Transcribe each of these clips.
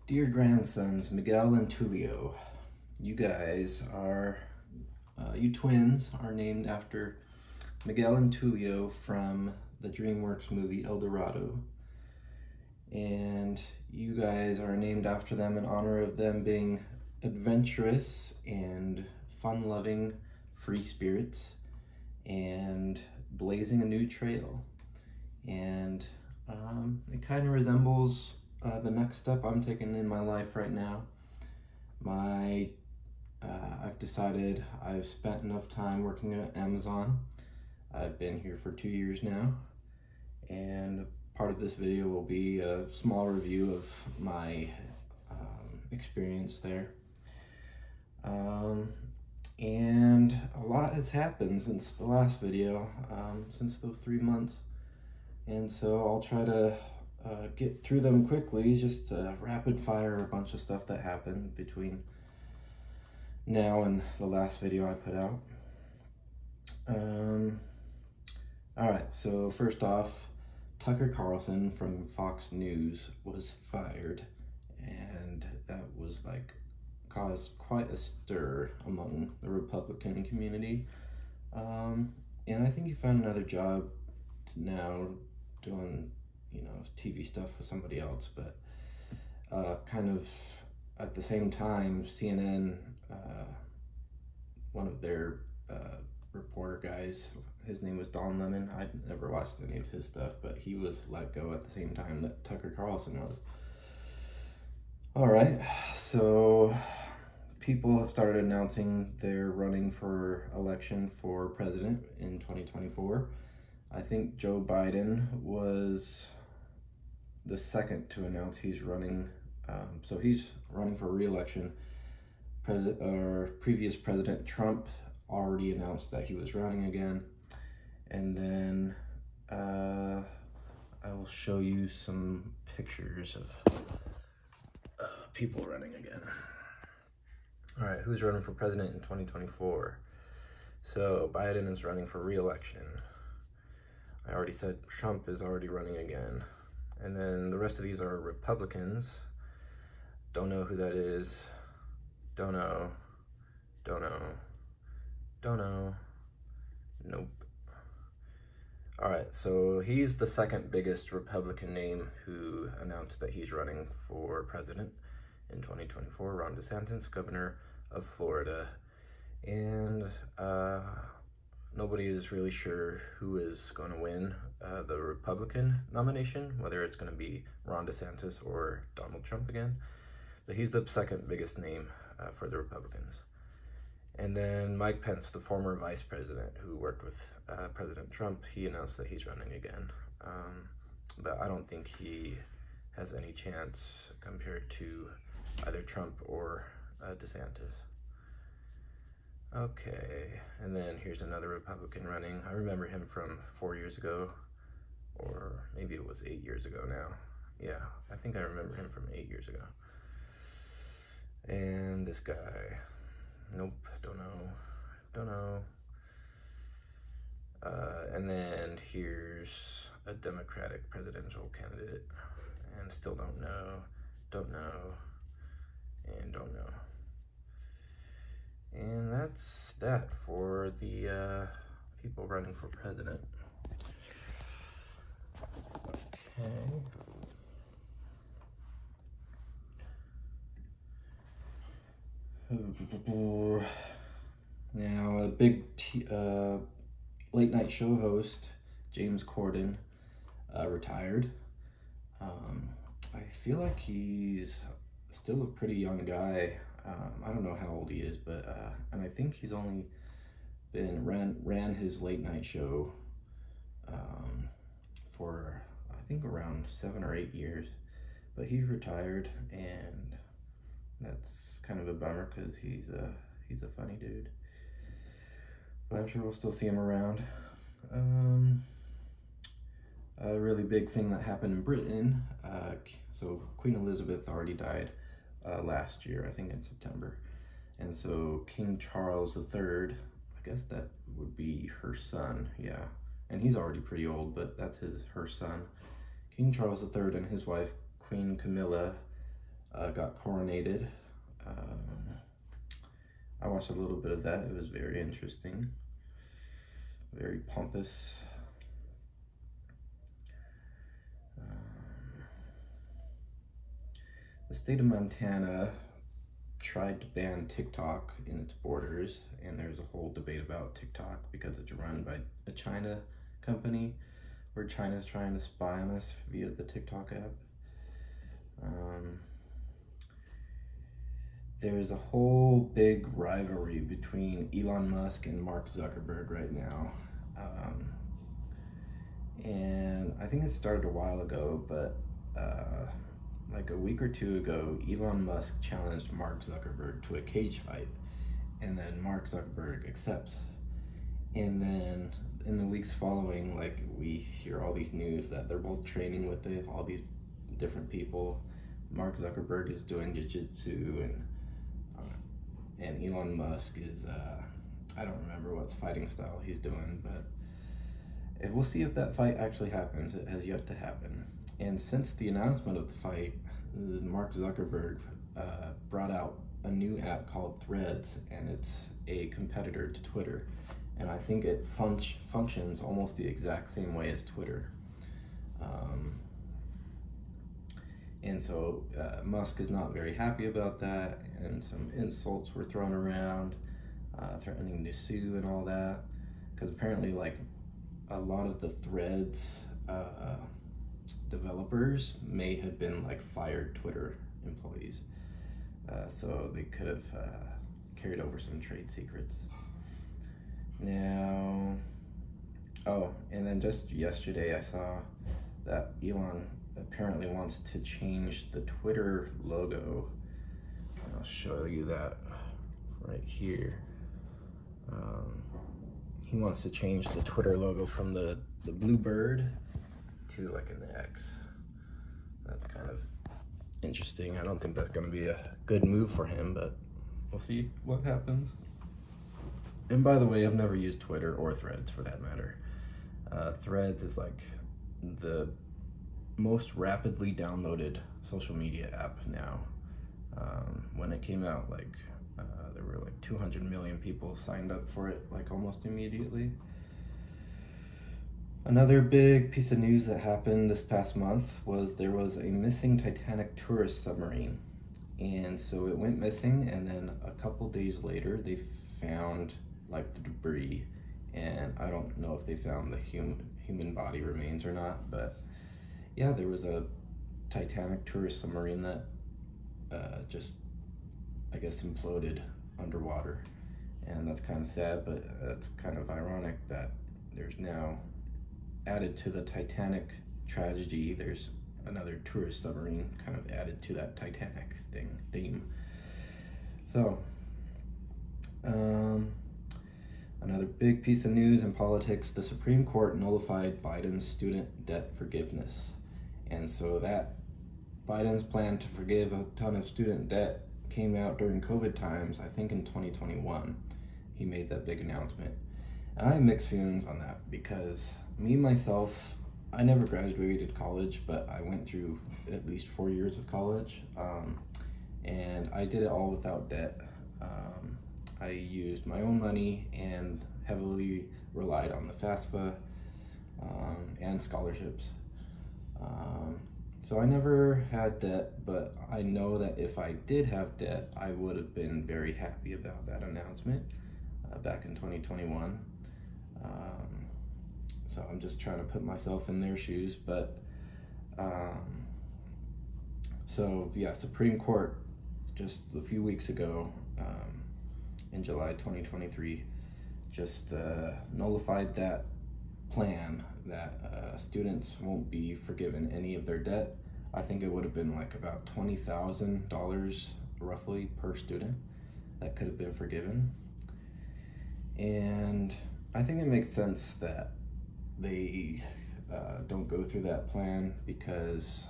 Dear grandsons, Miguel and Tulio, you guys are, you twins are named after Miguel and Tulio from the DreamWorks movie El Dorado. And you guys are named after them in honor of them being adventurous and fun-loving free spirits and blazing a new trail. And it kind of resembles the next step I'm taking in my life right now. I've decided I've spent enough time working at Amazon. I've been here for 2 years now, and part of this video will be a small review of my experience there. And a lot has happened since the last video, since those 3 months. And so I'll try to get through them quickly, just rapid fire a bunch of stuff that happened between now and the last video I put out. Alright, so first off, Tucker Carlson from Fox News was fired, and that was like caused quite a stir among the Republican community. And I think he found another job now doing, you know, TV stuff with somebody else, but kind of at the same time, CNN, one of their reporter guys, his name was Don Lemon. I'd never watched any of his stuff, but he was let go at the same time that Tucker Carlson was. All right, so people have started announcing they're running for election for president in 2024. I think Joe Biden was the second to announce he's running. So he's running for re-election. Previous President Trump already announced that he was running again. And then I will show you some pictures of people running again. All right, who's running for president in 2024? So Biden is running for re-election. I already said Trump is already running again. And then the rest of these are Republicans. Don't know who that is. Don't know. Don't know. Don't know. Nope. All right, so he's the second biggest Republican name who announced that he's running for president in 2024, Ron DeSantis, governor of Florida. And nobody is really sure who is going to win the Republican nomination, whether it's going to be Ron DeSantis or Donald Trump again. But he's the second biggest name for the Republicans. And then Mike Pence, the former vice president who worked with President Trump, he announced that he's running again. But I don't think he has any chance compared to either Trump or DeSantis. Okay, and then here's another Republican running. I remember him from 4 years ago, or maybe it was 8 years ago now. Yeah, I think I remember him from 8 years ago. And this guy, nope, don't know, don't know. And then here's a Democratic presidential candidate, and still don't know, and don't know. And that's that for the people running for president. Okay. Now, a big late night show host, James Corden, retired. I feel like he's still a pretty young guy. I don't know how old he is, but and I think he's only been ran his late night show for I think around 7 or 8 years, but he retired, and that's kind of a bummer because he's a funny dude. But I'm sure we'll still see him around. A really big thing that happened in Britain. So Queen Elizabeth already died last year, I think in September. And so King Charles III, I guess that would be her son, yeah. And he's already pretty old, but that's her son. King Charles III and his wife, Queen Camilla, got coronated. I watched a little bit of that. It was very interesting, very pompous. The state of Montana tried to ban TikTok in its borders, and there's a whole debate about TikTok because it's run by a China company, where China's trying to spy on us via the TikTok app. There's a whole big rivalry between Elon Musk and Mark Zuckerberg right now. And I think it started a while ago, but like a week or two ago, Elon Musk challenged Mark Zuckerberg to a cage fight, and then Mark Zuckerberg accepts. And then in the weeks following, like, we hear all these news that they're both training with all these different people. Mark Zuckerberg is doing jiu-jitsu, and Elon Musk is, I don't remember what's fighting style he's doing, but we'll see if that fight actually happens. It has yet to happen. And since the announcement of the fight, Mark Zuckerberg brought out a new app called Threads, and it's a competitor to Twitter. And I think it functions almost the exact same way as Twitter. And so Musk is not very happy about that, and some insults were thrown around, threatening to sue and all that, because apparently, like, a lot of the Threads developers may have been like fired Twitter employees, so they could have carried over some trade secrets. Now, oh, and then just yesterday I saw that Elon apparently wants to change the Twitter logo. I'll show you that right here. He wants to change the Twitter logo from the blue bird to like an X. That's kind of interesting. I don't think that's going to be a good move for him, but we'll see what happens. And by the way, I've never used Twitter or Threads for that matter. Threads is like the most rapidly downloaded social media app now. When it came out, like there were like 200 million people signed up for it like almost immediately. Another big piece of news that happened this past month was there was a missing Titanic tourist submarine. And so it went missing, and then a couple days later they found like the debris, and I don't know if they found the human body remains or not, but yeah, there was a Titanic tourist submarine that just, I guess, imploded underwater. And that's kind of sad, but it's kind of ironic that there's now, added to the Titanic tragedy, there's another tourist submarine kind of added to that Titanic theme. So, another big piece of news in politics: the Supreme Court nullified Biden's student debt forgiveness. And so that Biden's plan to forgive a ton of student debt came out during COVID times, I think in 2021. He made that big announcement. And I have mixed feelings on that, because me, myself, I never graduated college, but I went through at least 4 years of college. And I did it all without debt. I used my own money and heavily relied on the FAFSA and scholarships. So I never had debt, but I know that if I did have debt, I would have been very happy about that announcement back in 2021. So I'm just trying to put myself in their shoes, but so yeah, Supreme Court just a few weeks ago, in July 2023, just nullified that plan that students won't be forgiven any of their debt. I think it would have been like about $20,000 roughly per student that could have been forgiven. And I think it makes sense that they don't go through that plan, because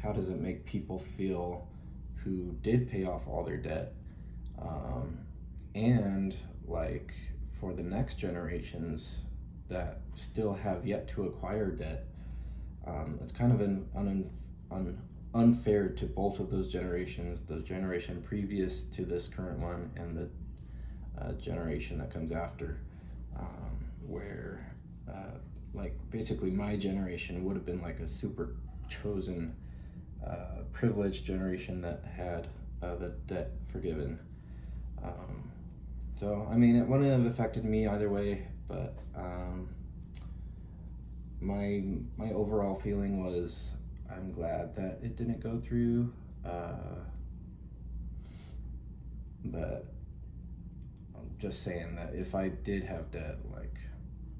how does it make people feel who did pay off all their debt? And like, for the next generations that still have yet to acquire debt, it's kind of an unfair to both of those generations, the generation previous to this current one and the generation that comes after, where like basically my generation would have been like a super chosen privileged generation that had the debt forgiven. So I mean, it wouldn't have affected me either way, but my overall feeling was I'm glad that it didn't go through, but I'm just saying that if I did have debt, like,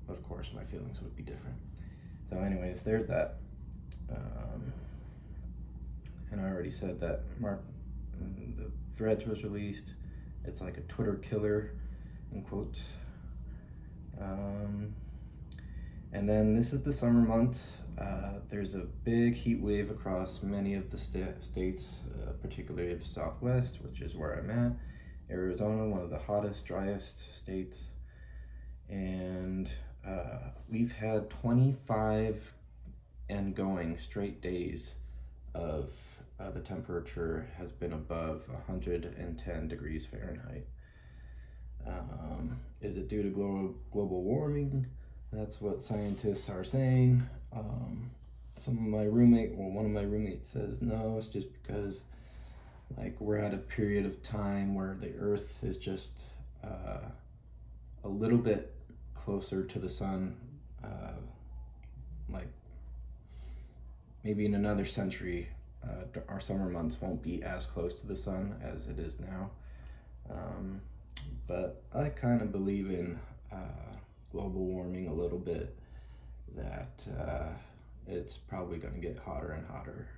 of course my feelings would be different. So anyways, there's that. And I already said that the Threads was released. It's like a Twitter killer, in quotes. And then this is the summer months. There's a big heat wave across many of the states, particularly the Southwest, which is where I'm at. Arizona, one of the hottest, driest states. And we've had 25 and going straight days of the temperature has been above 110 degrees Fahrenheit. Is it due to global warming? That's what scientists are saying. One of my roommates says no, it's just because like we're at a period of time where the earth is just a little bit closer to the sun. Like maybe in another century, our summer months won't be as close to the sun as it is now. But I kind of believe in global warming a little bit, that it's probably going to get hotter and hotter.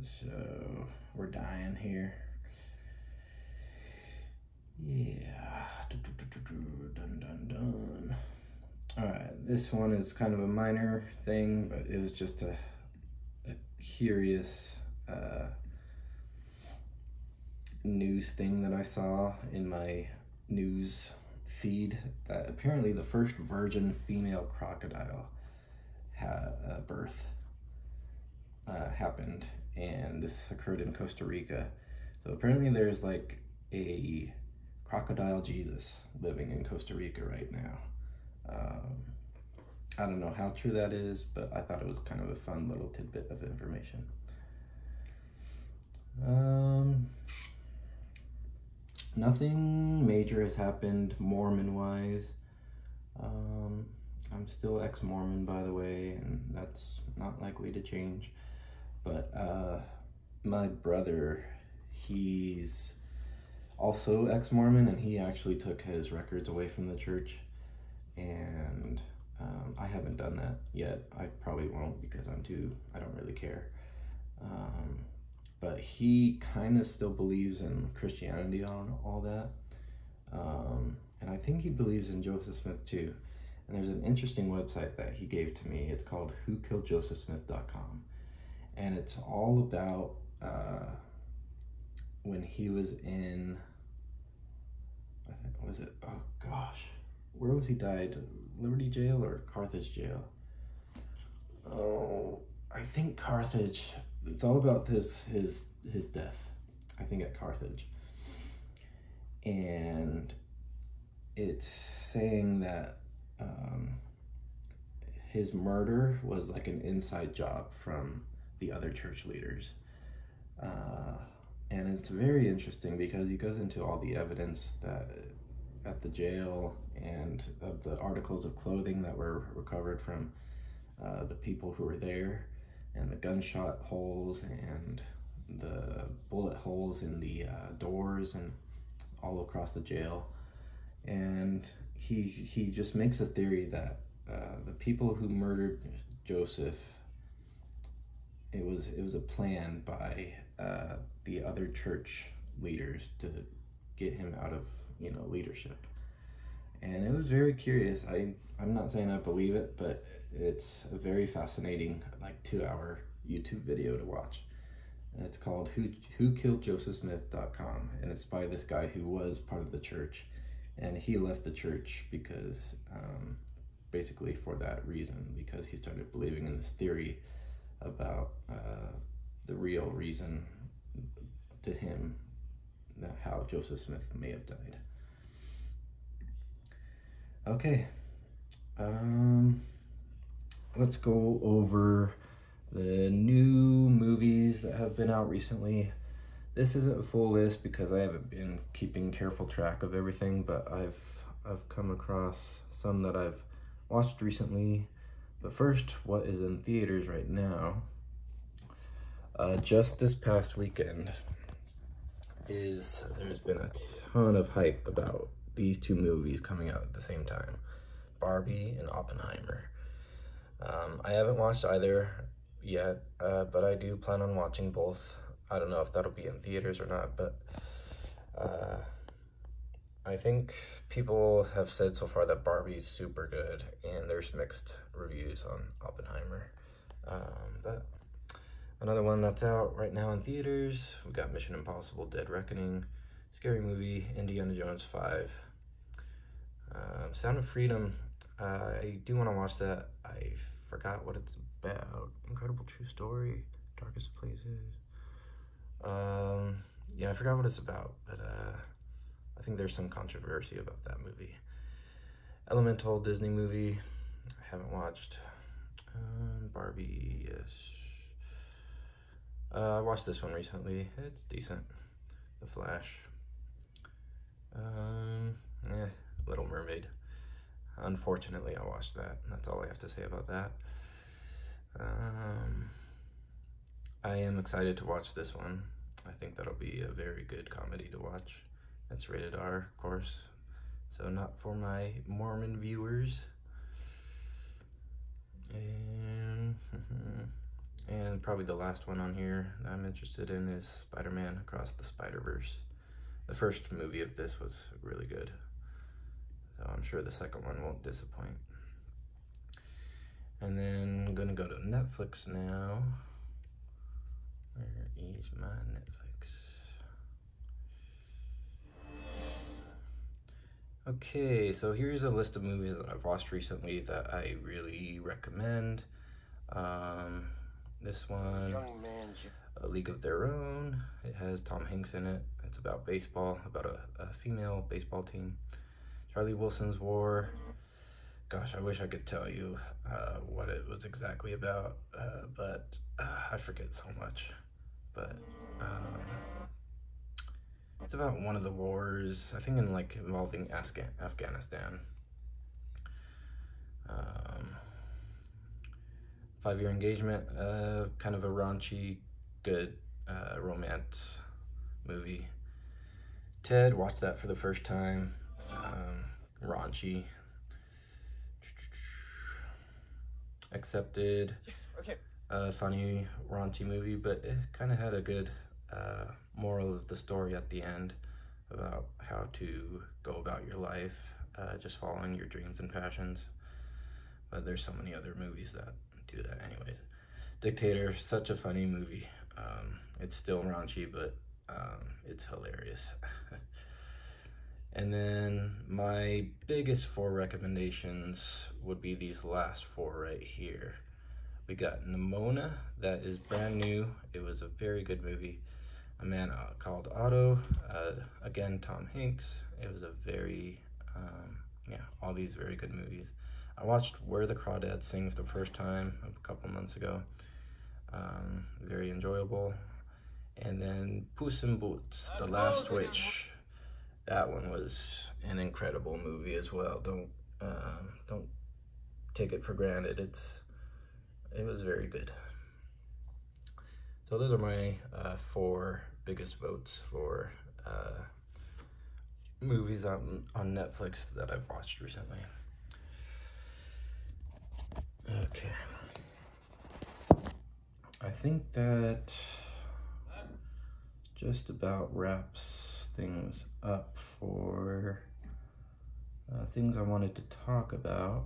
So we're dying here. Yeah. Dun, dun, dun. All right, this one is kind of a minor thing, but it was just a curious news thing that I saw in my news feed, that apparently the first virgin female crocodile birth happened, and this occurred in Costa Rica. So apparently there's like a crocodile Jesus living in Costa Rica right now. I don't know how true that is, but I thought it was kind of a fun little tidbit of information. Nothing major has happened Mormon-wise. I'm still ex-Mormon, by the way, and that's not likely to change. But my brother, he's also ex-Mormon, and he actually took his records away from the church. And I haven't done that yet. I probably won't because I don't really care. But he kind of still believes in Christianity on all that. And I think he believes in Joseph Smith too. And there's an interesting website that he gave to me. It's called whokilledjosephsmith.com. And it's all about when he was in, where was he died? Liberty Jail or Carthage Jail? Oh, I think Carthage. It's all about his death, I think, at Carthage. And it's saying that his murder was like an inside job from the other church leaders. And it's very interesting because he goes into all the evidence that at the jail and of the articles of clothing that were recovered from the people who were there, and the gunshot holes and the bullet holes in the doors and all across the jail. And he just makes a theory that the people who murdered Joseph, it was a plan by the other church leaders to get him out of leadership. And it was very curious. I'm not saying I believe it, but it's a very fascinating, like 2-hour YouTube video to watch. And it's called whokilledjosephsmith.com, and it's by this guy who was part of the church, and he left the church because basically for that reason, because he started believing in this theory about the real reason to him that how Joseph Smith may have died. Okay, let's go over the new movies that have been out recently. This isn't a full list because I haven't been keeping careful track of everything, but I've come across some that I've watched recently. But first, what is in theaters right now? Just this past weekend there's been a ton of hype about these two movies coming out at the same time, Barbie and Oppenheimer. I haven't watched either yet, but I do plan on watching both. I don't know if that'll be in theaters or not, but I think people have said so far that Barbie's super good, and there's mixed reviews on Oppenheimer. But another one that's out right now in theaters, we got Mission Impossible Dead Reckoning, Scary Movie, Indiana Jones 5, Sound of Freedom. I do want to watch that. I forgot what it's about. Incredible True Story, Darkest Places. Yeah, I forgot what it's about, but I think there's some controversy about that movie. Elemental, Disney movie, I haven't watched. Barbie, yes. I watched this one recently. It's decent. The Flash. Little Mermaid. Unfortunately, I watched that. That's all I have to say about that. I am excited to watch this one. I think that'll be a very good comedy to watch. It's rated R, of course, so not for my Mormon viewers. And probably the last one on here that I'm interested in is Spider-Man Across the Spider-Verse. The first movie of this was really good, so I'm sure the second one won't disappoint. And then I'm gonna go to Netflix now. Where is my Netflix? Okay, so here's a list of movies that I've watched recently that I really recommend. This one, A League of Their Own. It has Tom Hanks in it. It's about baseball, about a female baseball team. Charlie Wilson's War. Gosh, I wish I could tell you what it was exactly about, but I forget so much. But it's about one of the wars, I think involving Afghanistan. 5-Year Engagement, kind of a raunchy, good romance movie. Ted, watched that for the first time. Raunchy. Accepted. Okay. Funny, raunchy movie, but it kind of had a good moral of the story at the end about how to go about your life, just following your dreams and passions. But there's so many other movies that do that anyways. Dictator, such a funny movie. It's still raunchy, but it's hilarious. And then my biggest 4 recommendations would be these last 4 right here. We got Nimona, that is brand new. It was a very good movie. A Man Called Otto, again, Tom Hanks. It was a very, all these very good movies. I watched Where the Crawdads Sing for the first time a couple months ago. Very enjoyable. And then Puss in Boots, The Last Witch. That one was an incredible movie as well. Don't take it for granted. It was very good. So those are my 4 biggest votes for movies on Netflix that I've watched recently. Okay. I think that just about wraps things up for things I wanted to talk about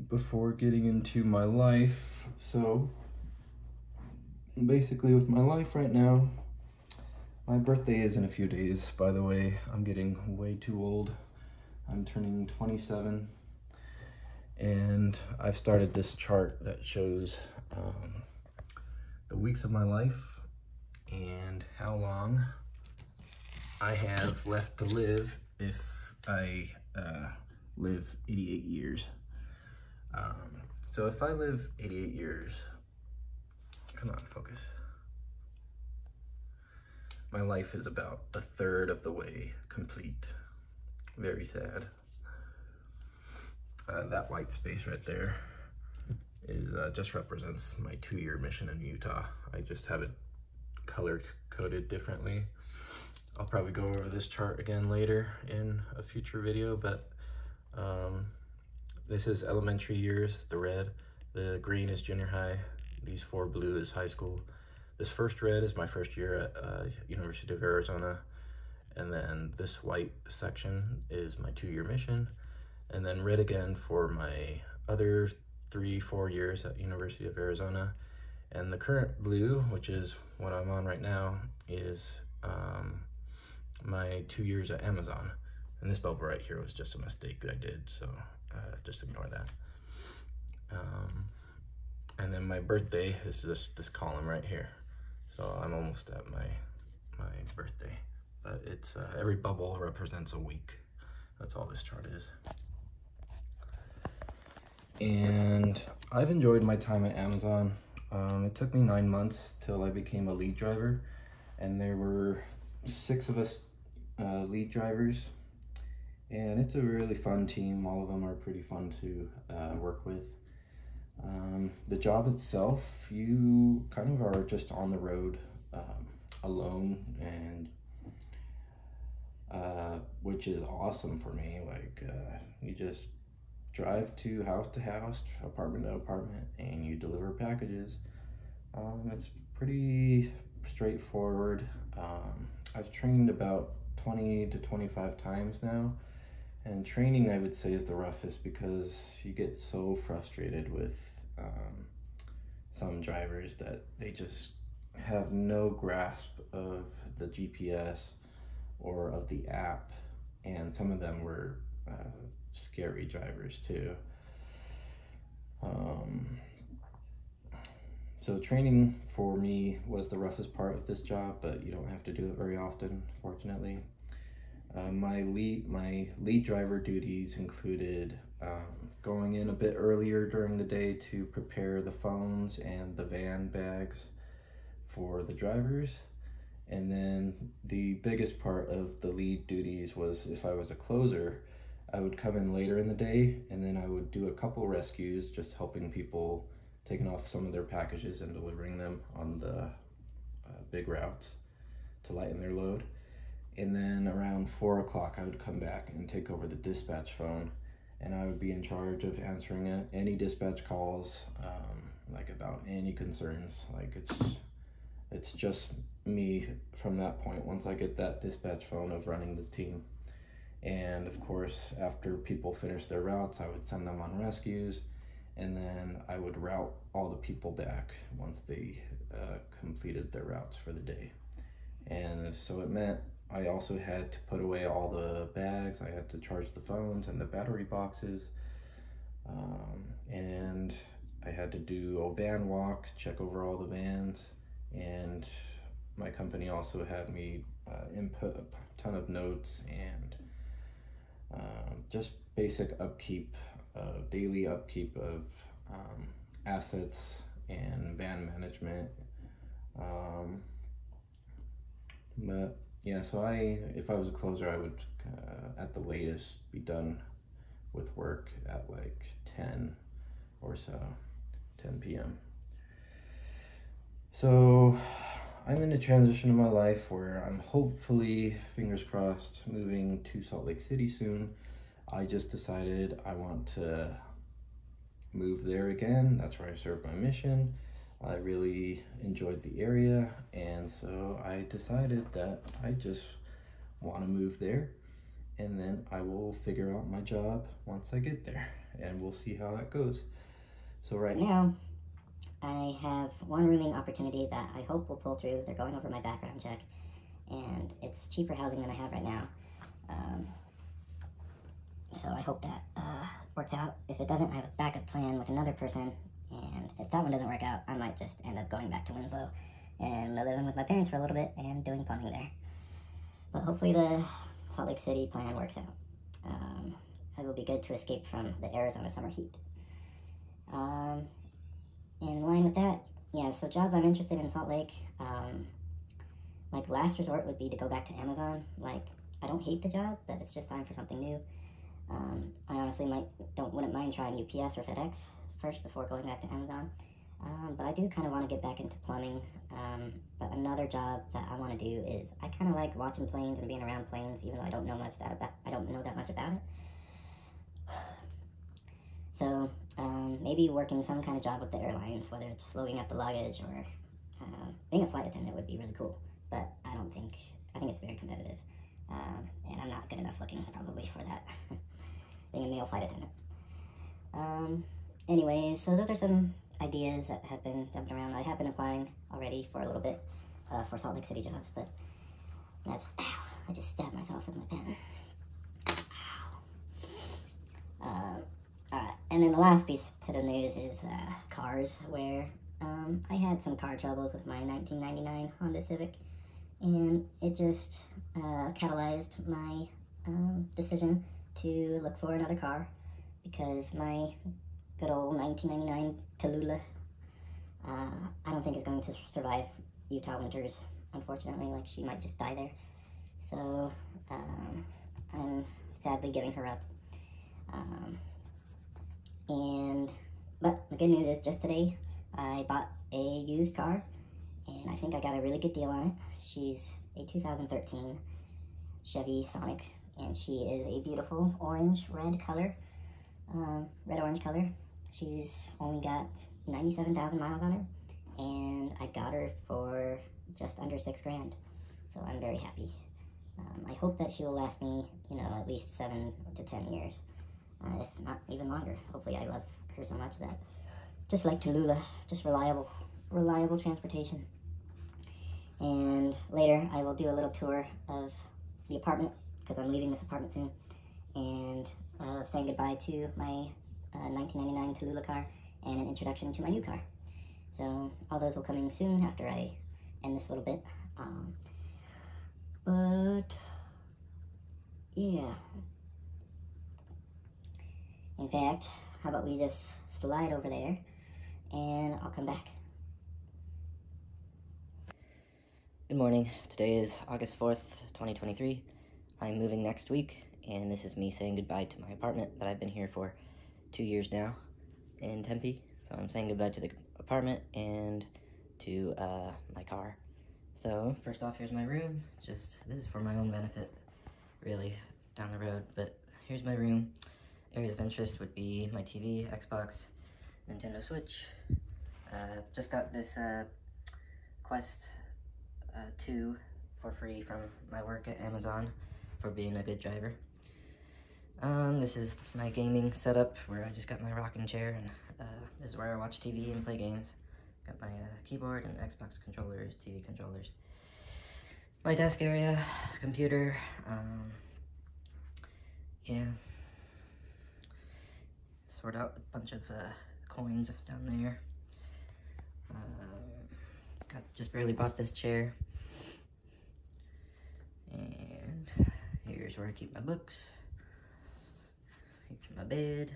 before getting into my life. So basically with my life right now, my birthday is in a few days, by the way. I'm getting way too old. I'm turning 27, And I've started this chart that shows the weeks of my life and how long I have left to live if I live 88 years. So if I live 88 years, come on, focus. My life is about a third of the way complete. Very sad. That white space right there is just represents my 2-year mission in Utah. I just have it color coded differently. I'll probably go over this chart again later in a future video, but this is elementary years, the red. The green is junior high. These 4 blue is high school. This first red is my first year at University of Arizona. And then this white section is my 2-year mission. And then red again for my other 3-4 years at University of Arizona. And the current blue, which is what I'm on right now, is my 2 years at Amazon. And this bubble right here was just a mistake that I did, so just ignore that. And then my birthday is just this column right here. So I'm almost at my birthday. But it's every bubble represents a week. That's all this chart is. And I've enjoyed my time at Amazon. It took me 9 months till I became a lead driver, and there were 6 of us lead drivers, and it's a really fun team. All of them are pretty fun to work with. The job itself, you kind of are just on the road alone, and which is awesome for me. Like you just drive to house, apartment to apartment, and you deliver packages. It's pretty straightforward. I've trained about 20 to 25 times now, and training I would say is the roughest because you get so frustrated with some drivers that they just have no grasp of the GPS or of the app, and some of them were scary drivers too. So training for me was the roughest part of this job, but you don't have to do it very often, fortunately. My lead driver duties included going in a bit earlier during the day to prepare the phones and the van bags for the drivers. And then the biggest part of the lead duties was if I was a closer, I would come in later in the day, and then I would do a couple rescues, just helping people taking off some of their packages and delivering them on the big routes to lighten their load. And then around 4 o'clock, I would come back and take over the dispatch phone, and I would be in charge of answering any dispatch calls, like about any concerns. Like it's just me from that point once I get that dispatch phone of running the team. And of course, after people finish their routes, I would send them on rescues, and then I would route all the people back once they completed their routes for the day. And so it meant I also had to put away all the bags, I had to charge the phones and the battery boxes, and I had to do a van walk, check over all the vans, and my company also had me input a ton of notes and just basic upkeep, daily upkeep of assets and van management. But yeah, so if I was a closer, I would at the latest be done with work at like 10 or so, 10 p.m. So I'm in a transition in my life where I'm hopefully, fingers crossed, moving to Salt Lake City soon. I just decided I want to move there again. That's where I served my mission. I really enjoyed the area, and so I decided that I just want to move there, and then I will figure out my job once I get there, and we'll see how that goes. So right now, I have one rooming opportunity that I hope will pull through. They're going over my background check, and it's cheaper housing than I have right now. So I hope that works out. If it doesn't, I have a backup plan with another person, and if that one doesn't work out, I might just end up going back to Winslow and living with my parents for a little bit and doing plumbing there. But hopefully the Salt Lake City plan works out. It will be good to escape from the Arizona summer heat. In line with that, yeah, so jobs I'm interested in Salt Lake, like last resort would be to go back to Amazon. Like, I don't hate the job, but it's just time for something new. I honestly wouldn't mind trying UPS or FedEx first before going back to Amazon. But I do kind of want to get back into plumbing. But another job that I want to do is, I kind of like watching planes and being around planes, even though I don't know that much about it. So maybe working some kind of job with the airlines, whether it's loading up the luggage or being a flight attendant would be really cool. But I think it's very competitive, and I'm not good enough looking probably for that. Being a male flight attendant. Anyways, so those are some ideas that have been jumping around. I have been applying already for a little bit for Salt Lake City jobs, but ow, I just stabbed myself with my pen. Ow. Alright, and then the last bit of news is cars, where I had some car troubles with my 1999 Honda Civic, and it just catalyzed my decision to look for another car, because my good old 1999 Tulio, I don't think is going to survive Utah winters, unfortunately. Like, she might just die there. So I'm sadly giving her up. But the good news is, just today I bought a used car, and I think I got a really good deal on it. She's a 2013 Chevy Sonic, and she is a beautiful red-orange color. She's only got 97,000 miles on her, and I got her for just under $6,000, so I'm very happy. I hope that she will last me, at least 7 to 10 years, if not even longer. Hopefully I love her so much that, just like Tulio, just reliable transportation. And later I will do a little tour of the apartment, because I'm leaving this apartment soon, and saying goodbye to my 1999 Tulio car, and an introduction to my new car. So all those will come in soon after I end this little bit. But yeah. In fact, how about we just slide over there, and I'll come back. Good morning. Today is August 4th, 2023. I'm moving next week, and this is me saying goodbye to my apartment that I've been here for 2 years now in Tempe. So I'm saying goodbye to the apartment and to my car. So first off, here's my room. This is for my own benefit, really, down the road, but here's my room. Areas of interest would be my TV, Xbox, Nintendo Switch. Just got this Quest 2 for free from my work at Amazon for being a good driver. This is my gaming setup, where I just got my rocking chair, and this is where I watch TV and play games. Got my keyboard and Xbox controllers, TV controllers. My desk area, computer, yeah. Sort out a bunch of coins down there. Just barely bought this chair. And here's where I keep my books. Here's my bed.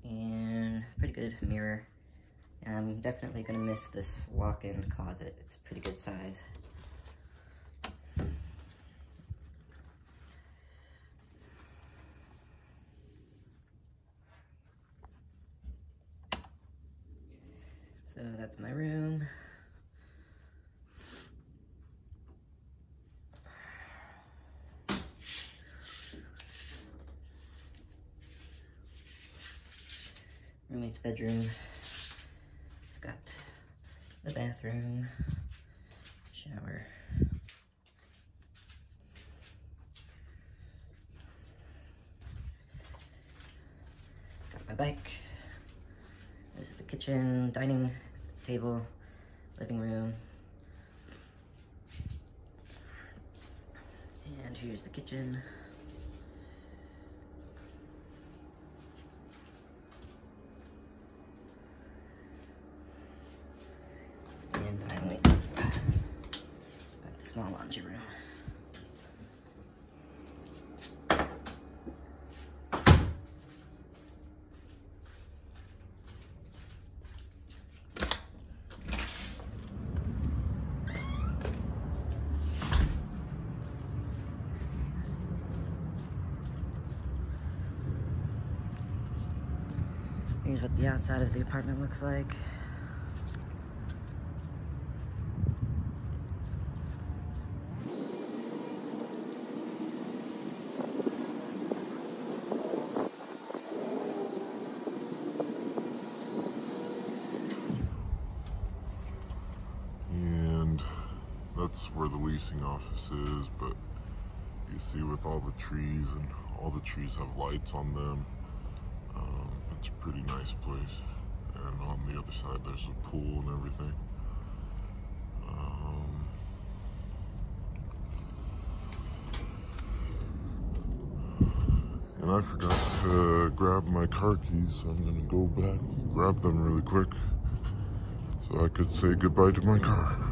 And pretty good mirror. And I'm definitely gonna miss this walk-in closet. It's a pretty good size. So that's my room. Roommate's bedroom. I've got the bathroom, shower. Got my bike. This is the kitchen, dining table, living room. And here's the kitchen. small laundry room. Here's what the outside of the apartment looks like. And that's where the leasing office is, but you see with all the trees, and all the trees have lights on them. It's a pretty nice place, and on the other side there's a pool and everything. And I forgot to grab my car keys, so I'm gonna go back and grab them really quick so I could say goodbye to my car.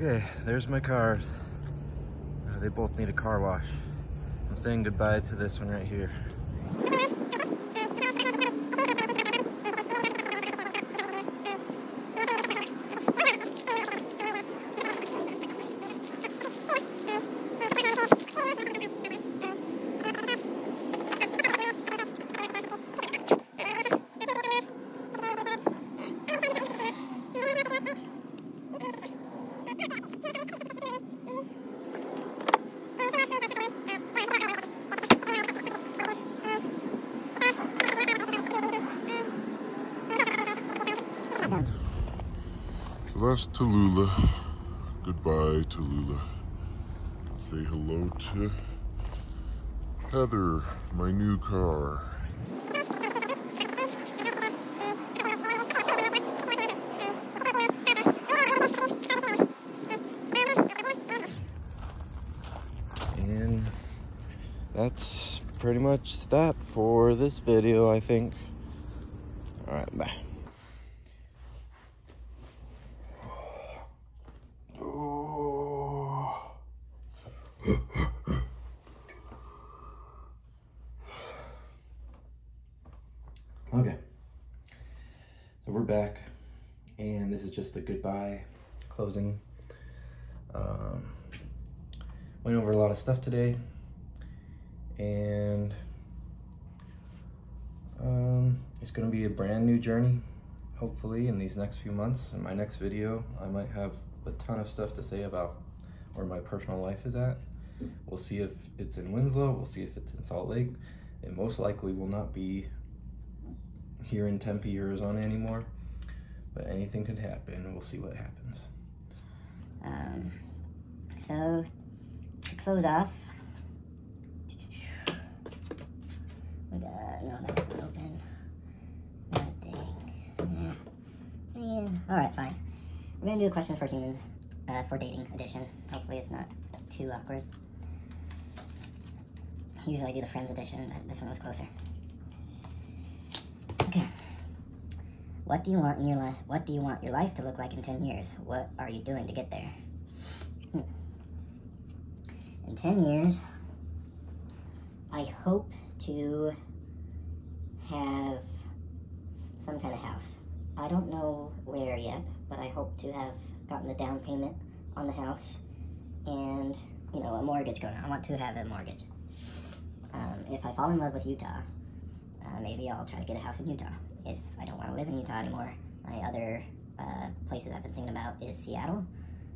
Okay, there's my cars. They both need a car wash. I'm saying goodbye to this one right here. So that's Tallulah. Goodbye, Tallulah. Say hello to Heather, my new car. And that's pretty much that for this video, I think. Alright, bye. Okay, so we're back, and this is just the goodbye closing. Went over a lot of stuff today, and it's going to be a brand new journey, hopefully, in these next few months. In my next video, I might have a ton of stuff to say about where my personal life is at. We'll see if it's in Winslow, we'll see if it's in Salt Lake. It most likely will not be here in Tempe, Arizona anymore, but anything could happen, and we'll see what happens. So to close off, we got, no, that's not open. God dang. Yeah. Alright, fine. We're gonna do a questions for humans, for dating edition. Hopefully it's not too awkward. Usually I do the friends edition, but this one was closer. Okay. What do you want in your life? What do you want your life to look like in 10 years? What are you doing to get there? In 10 years, I hope to have some kind of house. I don't know where yet, but I hope to have gotten the down payment on the house and, you know, a mortgage going on. I want to have a mortgage. If I fall in love with Utah, maybe I'll try to get a house in Utah. If I don't want to live in Utah anymore, my other places I've been thinking about is Seattle,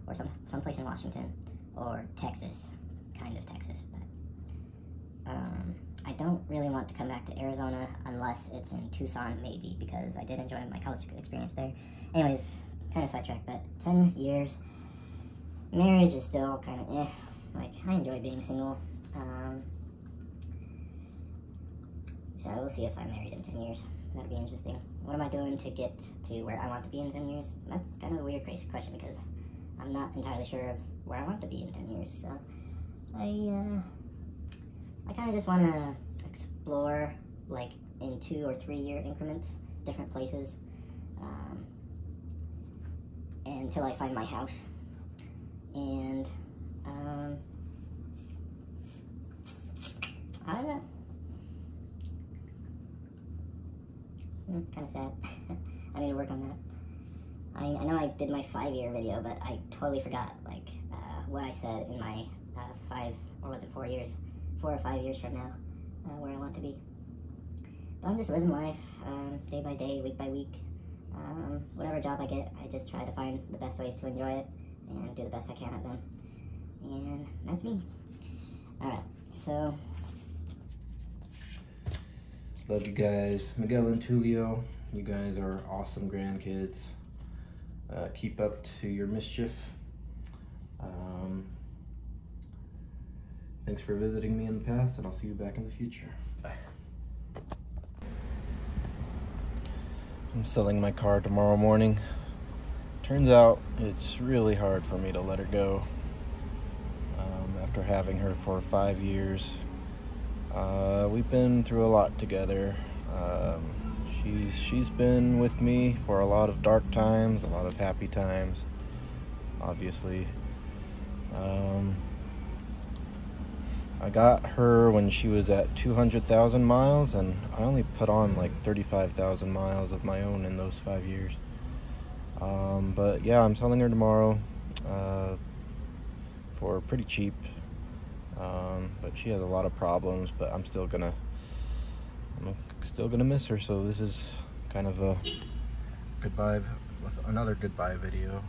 or someplace in Washington, or Texas, kind of Texas. But I don't really want to come back to Arizona unless it's in Tucson, maybe, because I did enjoy my college experience there. Anyways, kind of sidetracked, but 10 years. Marriage is still kind of eh. Like, I enjoy being single. So we'll see if I'm married in 10 years. That'd be interesting. What am I doing to get to where I want to be in 10 years? That's kind of a weird question because I'm not entirely sure of where I want to be in 10 years. So I kind of just want to explore, like, in 2 or 3 year increments, different places, until I find my house. And I don't know. Kind of sad. I need to work on that. I know I did my 5-year video, but I totally forgot, like, what I said in my 4 years, 4 or 5 years from now, where I want to be. But I'm just living life, day by day, week by week. Whatever job I get, I just try to find the best ways to enjoy it and do the best I can at them. And that's me. Alright, so... Love you guys. Miguel and Tulio, you guys are awesome grandkids. Keep up to your mischief. Thanks for visiting me in the past, and I'll see you back in the future. Bye. I'm selling my car tomorrow morning. Turns out it's really hard for me to let her go. After having her for 5 years. We've been through a lot together. She's been with me for a lot of dark times, a lot of happy times, obviously. I got her when she was at 200,000 miles, and I only put on like 35,000 miles of my own in those 5 years. But yeah, I'm selling her tomorrow for pretty cheap. But she has a lot of problems, but I'm still gonna miss her. So this is kind of a goodbye with another goodbye video.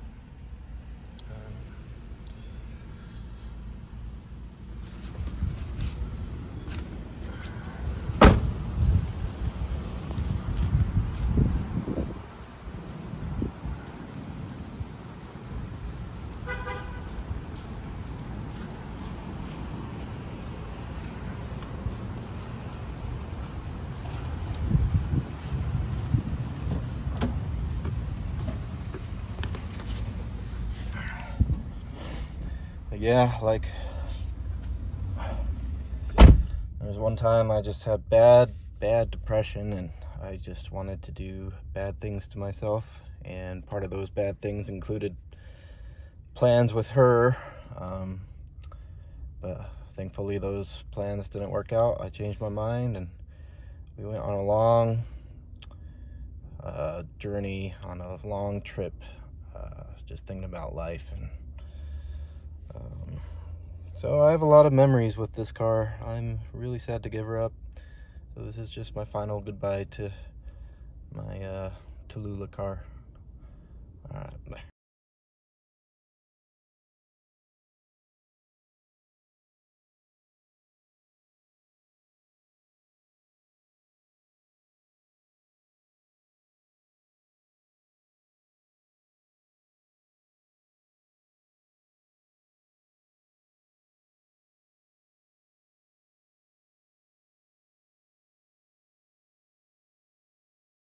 Yeah, like, there was one time I just had bad depression, and I just wanted to do bad things to myself, and part of those bad things included plans with her, but thankfully those plans didn't work out. I changed my mind, and we went on a long journey, on a long trip, just thinking about life. And so I have a lot of memories with this car. I'm really sad to give her up. So this is just my final goodbye to my Tallulah car. All right, bye.